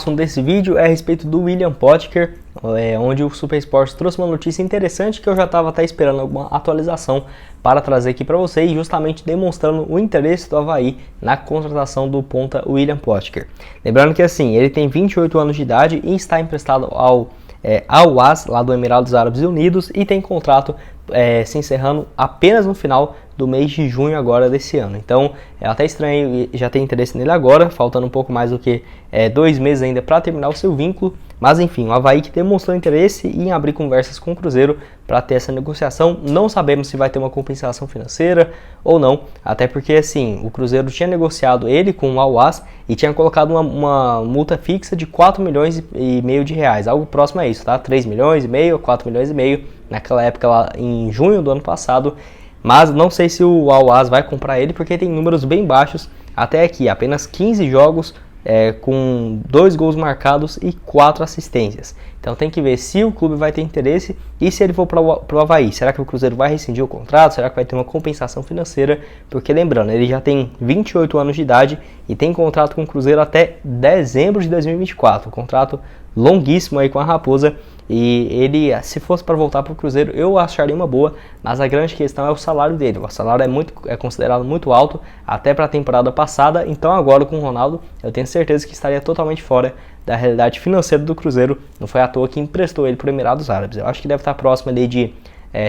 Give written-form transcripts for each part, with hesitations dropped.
O assunto desse vídeo é a respeito do William Potker, onde o Super Esporte trouxe uma notícia interessante que eu já estava até esperando alguma atualização para trazer aqui para vocês, justamente demonstrando o interesse do Avaí na contratação do ponta William Potker. Lembrando que assim, ele tem 28 anos de idade e está emprestado ao Al-Waz, lá do Emirados Árabes Unidos, e tem contrato se encerrando apenas no final do mês de junho agora desse ano. Então é até estranho já ter interesse nele agora, faltando um pouco mais do que 2 meses ainda para terminar o seu vínculo. Mas enfim, o Avaí que demonstrou interesse em abrir conversas com o Cruzeiro para ter essa negociação. Não sabemos se vai ter uma compensação financeira ou não, até porque assim, o Cruzeiro tinha negociado ele com o Al-Waz e tinha colocado uma multa fixa de 4 milhões e meio de reais, algo próximo a isso, tá? 3 milhões e meio, 4 milhões e meio, naquela época lá em junho do ano passado. Mas não sei se o Al-Waz vai comprar ele, porque tem números bem baixos até aqui, apenas 15 jogos com 2 gols marcados e 4 assistências. Então tem que ver se o clube vai ter interesse e se ele for para o Avaí. Será que o Cruzeiro vai rescindir o contrato? Será que vai ter uma compensação financeira? Porque lembrando, ele já tem 28 anos de idade e tem contrato com o Cruzeiro até dezembro de 2024. Um contrato longuíssimo aí com a Raposa. E ele, se fosse para voltar para o Cruzeiro, eu acharia uma boa, mas a grande questão é o salário dele. O salário é considerado muito alto, até para a temporada passada, então agora com o Ronaldo, eu tenho certeza que estaria totalmente fora da realidade financeira do Cruzeiro. Não foi à toa que emprestou ele para o Emirados Árabes. Eu acho que deve estar próximo ali de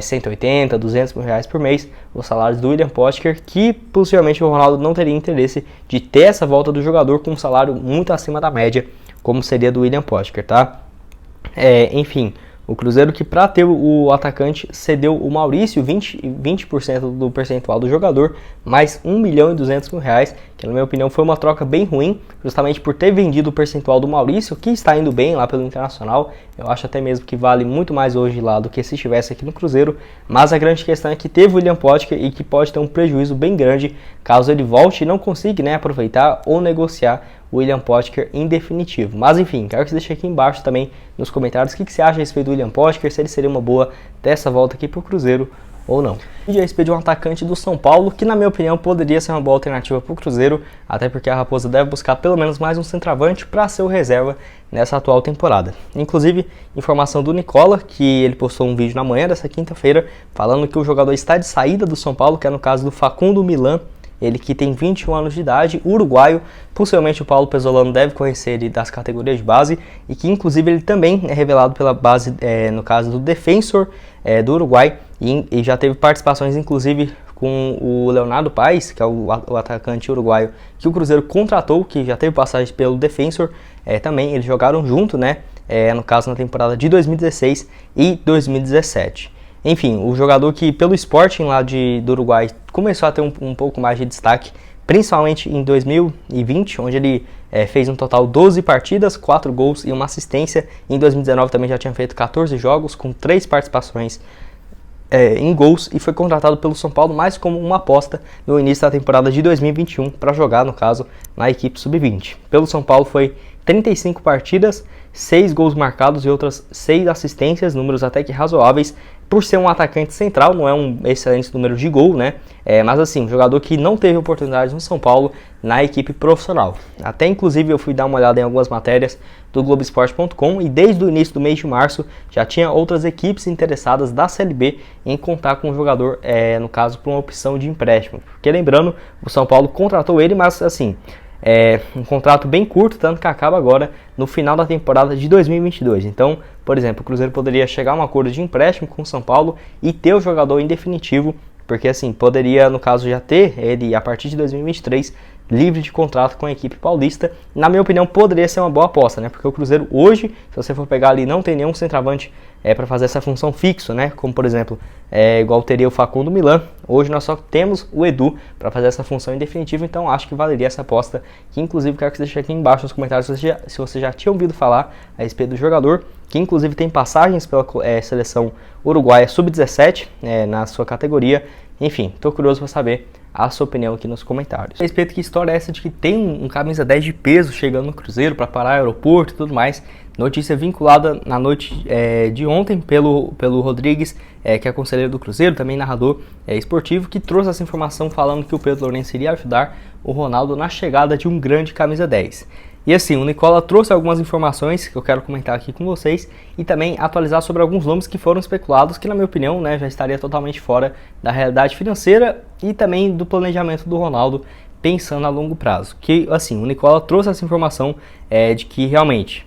180, 200 mil reais por mês, os salários do William Potker, que possivelmente o Ronaldo não teria interesse de ter essa volta do jogador com um salário muito acima da média, como seria do William Potker, tá? Enfim, o Cruzeiro que para ter o atacante cedeu o Maurício 20% do percentual do jogador, mais 1 milhão e 200 mil reais, que na minha opinião foi uma troca bem ruim, justamente por ter vendido o percentual do Maurício, que está indo bem lá pelo Internacional. Eu acho até mesmo que vale muito mais hoje lá do que se estivesse aqui no Cruzeiro, mas a grande questão é que teve o William Potker e que pode ter um prejuízo bem grande caso ele volte e não consiga aproveitar ou negociar o William Potker em definitivo. Mas enfim, quero que você deixe aqui embaixo também nos comentários o que você acha a respeito do William Potker, se ele seria uma boa dessa volta aqui para o Cruzeiro ou não. E a respeito de um atacante do São Paulo, que na minha opinião poderia ser uma boa alternativa para o Cruzeiro, até porque a Raposa deve buscar pelo menos mais um centroavante para ser o reserva nessa atual temporada. Inclusive, informação do Nicola, que ele postou um vídeo na manhã dessa quinta-feira, falando que o jogador está de saída do São Paulo, que é no caso do Facundo Milan. Ele que tem 21 anos de idade, uruguaio, possivelmente o Paulo Pezzolano deve conhecer ele das categorias de base, e que inclusive ele também é revelado pela base, no caso do Defensor do Uruguai, e já teve participações inclusive com o Leonardo Paes, que é o atacante uruguaio que o Cruzeiro contratou, que já teve passagem pelo Defensor, também eles jogaram junto, no caso na temporada de 2016 e 2017. Enfim, o jogador que pelo Sporting lá do Uruguai começou a ter um pouco mais de destaque, principalmente em 2020, onde ele fez um total 12 partidas, 4 gols e uma assistência. Em 2019 também já tinha feito 14 jogos, com 3 participações em gols, e foi contratado pelo São Paulo mais como uma aposta no início da temporada de 2021 para jogar, no caso, na equipe sub-20. Pelo São Paulo foi 35 partidas, 6 gols marcados e outras 6 assistências, números até que razoáveis, por ser um atacante central, não é um excelente número de gol, mas assim, um jogador que não teve oportunidades no São Paulo na equipe profissional. Até inclusive eu fui dar uma olhada em algumas matérias do Globoesporte.com e desde o início do mês de março já tinha outras equipes interessadas da Série B em contar com o jogador, no caso, por uma opção de empréstimo. Porque lembrando, o São Paulo contratou ele, mas assim, um contrato bem curto, tanto que acaba agora no final da temporada de 2022. Então, por exemplo, o Cruzeiro poderia chegar a um acordo de empréstimo com o São Paulo e ter o jogador em definitivo, porque assim, poderia, no caso, já ter ele a partir de 2023 livre de contrato com a equipe paulista. Na minha opinião, poderia ser uma boa aposta, porque o Cruzeiro hoje, se você for pegar ali, não tem nenhum centroavante para fazer essa função fixo, como por exemplo, igual teria o Facundo Milan. Hoje nós só temos o Edu para fazer essa função em definitivo, então acho que valeria essa aposta, que inclusive quero que você deixe aqui embaixo nos comentários se você já tinha ouvido falar a respeito do jogador, que inclusive tem passagens pela seleção uruguaia sub-17 na sua categoria. Enfim, estou curioso para saber a sua opinião aqui nos comentários. A respeito, que história é essa de que tem um camisa 10 de peso chegando no Cruzeiro para parar aeroporto e tudo mais? Notícia vinculada na noite de ontem pelo Rodrigues, que é conselheiro do Cruzeiro, também narrador esportivo, que trouxe essa informação falando que o Pedro Lourenço iria ajudar o Ronaldo na chegada de um grande camisa 10. E assim, o Nicola trouxe algumas informações que eu quero comentar aqui com vocês e também atualizar sobre alguns nomes que foram especulados, que na minha opinião, né, já estaria totalmente fora da realidade financeira e também do planejamento do Ronaldo pensando a longo prazo. Que assim, o Nicola trouxe essa informação de que realmente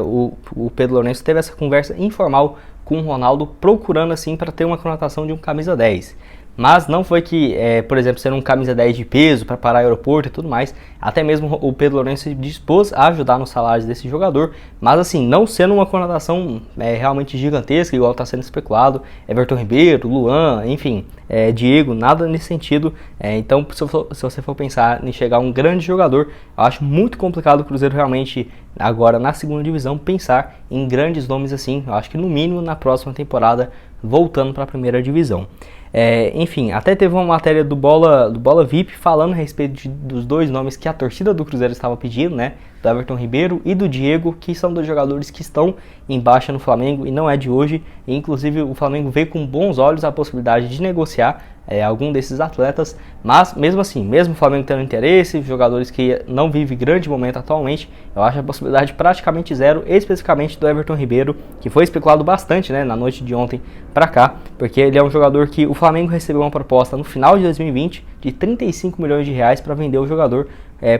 o Pedro Lourenço teve essa conversa informal com o Ronaldo procurando assim para ter uma conotação de um camisa 10. Mas não foi que, por exemplo, sendo um camisa 10 de peso para parar o aeroporto e tudo mais, até mesmo o Pedro Lourenço se dispôs a ajudar nos salários desse jogador, mas assim, não sendo uma conotação realmente gigantesca, igual está sendo especulado, Everton Ribeiro, Luan, enfim, Diego, nada nesse sentido. Então, se você for pensar em chegar a um grande jogador, eu acho muito complicado o Cruzeiro realmente, agora na segunda divisão, pensar em grandes nomes assim. Eu acho que no mínimo na próxima temporada, voltando para a primeira divisão. Enfim, até teve uma matéria do Bola VIP falando a respeito dos dois nomes que a torcida do Cruzeiro estava pedindo, né? Do Everton Ribeiro e do Diego, que são dois jogadores que estão em baixa no Flamengo e não é de hoje. E, inclusive o Flamengo vê com bons olhos a possibilidade de negociar algum desses atletas, mas mesmo assim, mesmo o Flamengo tendo interesse, jogadores que não vivem grande momento atualmente, eu acho a possibilidade praticamente zero, especificamente do Everton Ribeiro, que foi especulado bastante, né, na noite de ontem para cá, porque ele é um jogador que o Flamengo recebeu uma proposta no final de 2020 de 35 milhões de reais para vender o jogador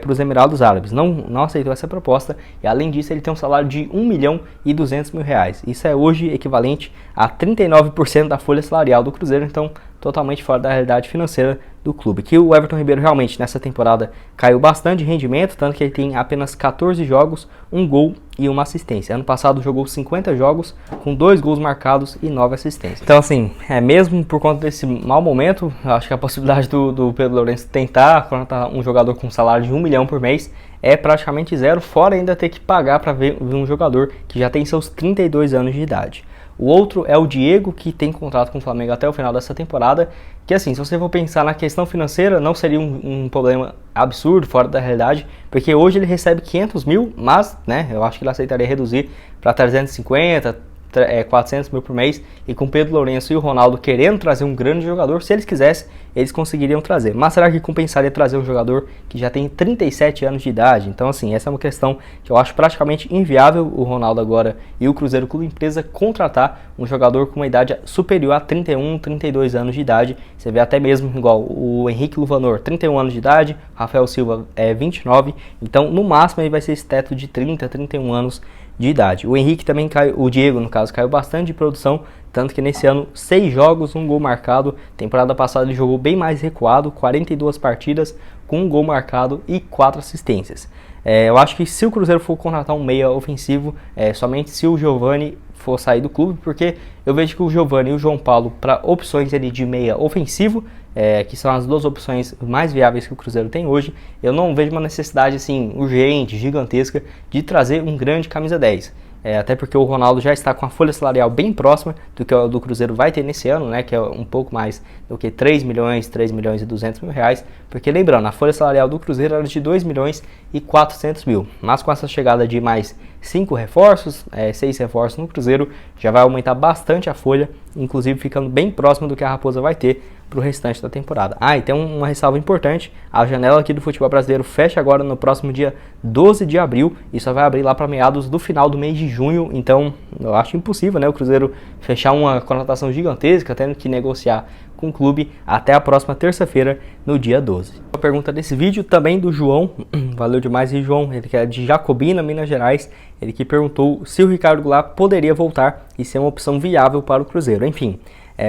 para os Emirados Árabes. Não aceitou essa proposta e, além disso, ele tem um salário de 1 milhão e 200 mil reais. Isso é hoje equivalente a 39% da folha salarial do Cruzeiro, então totalmente fora da realidade financeira do clube. Que o Everton Ribeiro realmente nessa temporada caiu bastante de rendimento, tanto que ele tem apenas 14 jogos, 1 gol e 1 assistência. Ano passado jogou 50 jogos, com 2 gols marcados e 9 assistências. Então assim, mesmo por conta desse mau momento, eu acho que a possibilidade do Pedro Lourenço tentar contratar um jogador com um salário de 1 milhão por mês é praticamente zero, fora ainda ter que pagar para ver um jogador que já tem seus 32 anos de idade. O outro é o Diego, que tem contrato com o Flamengo até o final dessa temporada, que assim, se você for pensar na questão financeira, não seria um problema absurdo, fora da realidade, porque hoje ele recebe 500 mil, mas, né, eu acho que ele aceitaria reduzir para 350, 400 mil por mês, e com Pedro Lourenço e o Ronaldo querendo trazer um grande jogador, se eles quisessem, eles conseguiriam trazer. Mas será que compensaria trazer um jogador que já tem 37 anos de idade? Então assim, essa é uma questão que eu acho praticamente inviável o Ronaldo agora e o Cruzeiro Clube Empresa contratar um jogador com uma idade superior a 31, 32 anos de idade. Você vê até mesmo igual o Henrique Luvanor, 31 anos de idade, Rafael Silva 29, então no máximo ele vai ser esse teto de 30, 31 anos de idade. O Henrique também caiu, o Diego no caso, caiu bastante de produção, tanto que nesse ano 6 jogos, 1 gol marcado. Temporada passada ele jogou bem mais recuado, 42 partidas com 1 gol marcado e 4 assistências. Eu acho que se o Cruzeiro for contratar um meia ofensivo, somente se o Giovani for sair do clube, porque eu vejo que o Giovani e o João Paulo, para opções ali de meia ofensivo, que são as duas opções mais viáveis que o Cruzeiro tem hoje, eu não vejo uma necessidade assim urgente, gigantesca, de trazer um grande camisa 10. Até porque o Ronaldo já está com a folha salarial bem próxima do que o do Cruzeiro vai ter nesse ano, né, que é um pouco mais do que 3 milhões e 200 mil reais, porque lembrando, a folha salarial do Cruzeiro era de 2 milhões e 400 mil, mas com essa chegada de mais 5 reforços, 6 reforços no Cruzeiro, já vai aumentar bastante a folha, inclusive ficando bem próximo do que a Raposa vai ter para o restante da temporada. E tem uma ressalva importante: a janela aqui do futebol brasileiro fecha agora no próximo dia 12 de abril e só vai abrir lá para meados do final do mês de junho, então eu acho impossível, né, o Cruzeiro fechar uma contratação gigantesca, tendo que negociar com o clube até a próxima terça-feira, no dia 12. A pergunta desse vídeo também do João, valeu demais, e João, ele que é de Jacobina, Minas Gerais, ele que perguntou se o Ricardo Goulart poderia voltar e ser uma opção viável para o Cruzeiro. Enfim,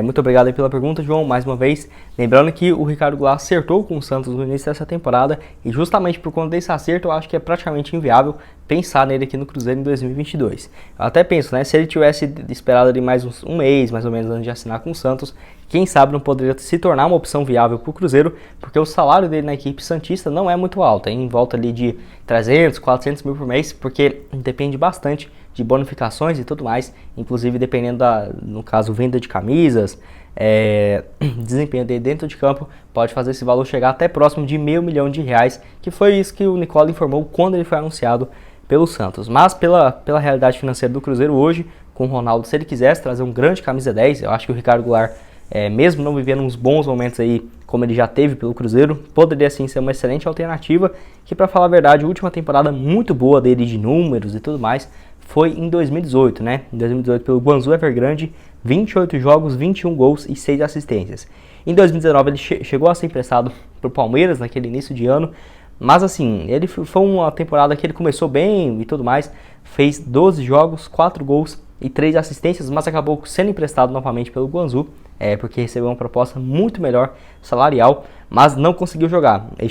muito obrigado aí pela pergunta, João, mais uma vez. Lembrando que o Ricardo Goulart acertou com o Santos no início dessa temporada e justamente por conta desse acerto eu acho que é praticamente inviável pensar nele aqui no Cruzeiro em 2022. Eu até penso, né, se ele tivesse esperado ali mais um mês, mais ou menos, antes de assinar com o Santos, quem sabe não poderia se tornar uma opção viável para o Cruzeiro, porque o salário dele na equipe santista não é muito alto, em volta ali de 300, 400 mil por mês, porque depende bastante de bonificações e tudo mais, inclusive dependendo no caso, venda de camisas, desempenho dele dentro de campo, pode fazer esse valor chegar até próximo de R$500 mil, que foi isso que o Nicola informou quando ele foi anunciado pelo Santos. Mas pela realidade financeira do Cruzeiro hoje, com o Ronaldo, se ele quisesse trazer um grande camisa 10, eu acho que o Ricardo Goulart mesmo não vivendo uns bons momentos aí, como ele já teve pelo Cruzeiro, poderia sim ser uma excelente alternativa, que para falar a verdade, a última temporada muito boa dele de números e tudo mais, foi em 2018, né? Em 2018 pelo Guangzhou Evergrande, 28 jogos, 21 gols e 6 assistências. Em 2019 ele chegou a ser emprestado para o Palmeiras naquele início de ano, mas assim, ele foi uma temporada que ele começou bem e tudo mais, fez 12 jogos, 4 gols e 3 assistências, mas acabou sendo emprestado novamente pelo Guangzhou, porque recebeu uma proposta muito melhor salarial, mas não conseguiu jogar. Ele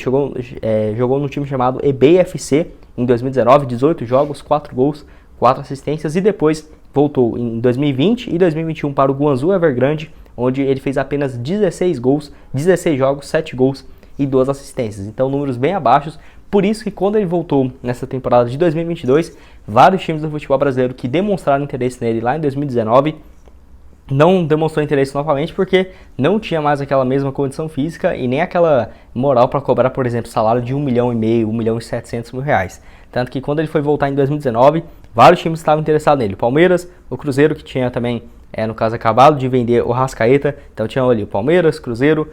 jogou no time chamado EBFC em 2019, 18 jogos, 4 gols, 4 assistências, e depois voltou em 2020 e 2021 para o Guangzhou Evergrande, onde ele fez apenas 16 gols, 16 jogos, 7 gols e 2 assistências. Então números bem abaixos. Por isso que quando ele voltou nessa temporada de 2022, vários times do futebol brasileiro que demonstraram interesse nele lá em 2019 não demonstrou interesse novamente porque não tinha mais aquela mesma condição física e nem aquela moral para cobrar, por exemplo, salário de 1,5 milhão, 1 milhão e 700 mil reais. Tanto que quando ele foi voltar em 2019, vários times estavam interessados nele. O Palmeiras, o Cruzeiro, que tinha também, no caso, acabado de vender o Arrascaeta. Então tinha ali o Palmeiras, Cruzeiro,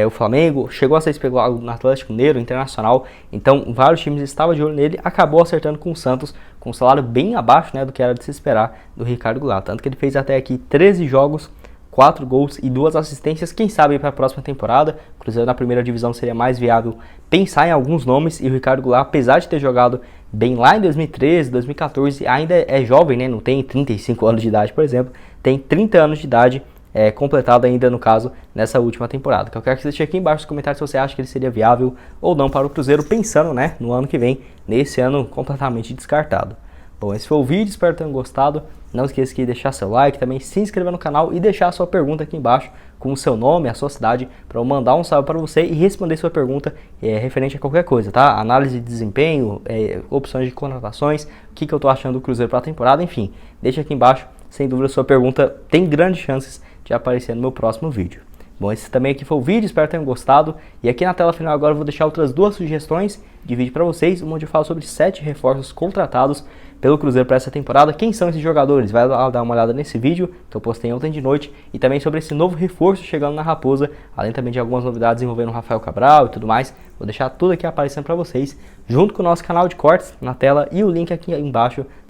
o Flamengo, chegou a ser especulado no Atlético Mineiro, Internacional. Então vários times estavam de olho nele, acabou acertando com o Santos, com um salário bem abaixo, né, do que era de se esperar do Ricardo Goulart. Tanto que ele fez até aqui 13 jogos, 4 gols e 2 assistências. Quem sabe para a próxima temporada, o Cruzeiro na primeira divisão seria mais viável pensar em alguns nomes, e o Ricardo Goulart, apesar de ter jogado bem lá em 2013, 2014, ainda é jovem, né? Não tem 35 anos de idade, por exemplo, tem 30 anos de idade, completado ainda, no caso, nessa última temporada. Que eu quero que você deixe aqui embaixo nos comentários se você acha que ele seria viável ou não para o Cruzeiro, pensando, né, no ano que vem, nesse ano completamente descartado. Bom, esse foi o vídeo, espero que tenham gostado. Não esqueça de deixar seu like, também se inscrever no canal e deixar a sua pergunta aqui embaixo com o seu nome, a sua cidade, para eu mandar um salve para você e responder sua pergunta referente a qualquer coisa, tá? Análise de desempenho, opções de contratações, o que eu tô achando do Cruzeiro para a temporada, enfim. Deixa aqui embaixo, sem dúvida sua pergunta tem grandes chances de aparecer no meu próximo vídeo. Bom, esse também aqui foi o vídeo, espero que tenham gostado. E aqui na tela final agora eu vou deixar outras 2 sugestões de vídeo para vocês, onde eu falo sobre 7 reforços contratados pelo Cruzeiro para essa temporada. Quem são esses jogadores? Vai lá dar uma olhada nesse vídeo que eu postei ontem de noite, e também sobre esse novo reforço chegando na Raposa, além também de algumas novidades envolvendo o Rafael Cabral e tudo mais. Vou deixar tudo aqui aparecendo para vocês, junto com o nosso canal de cortes na tela e o link aqui embaixo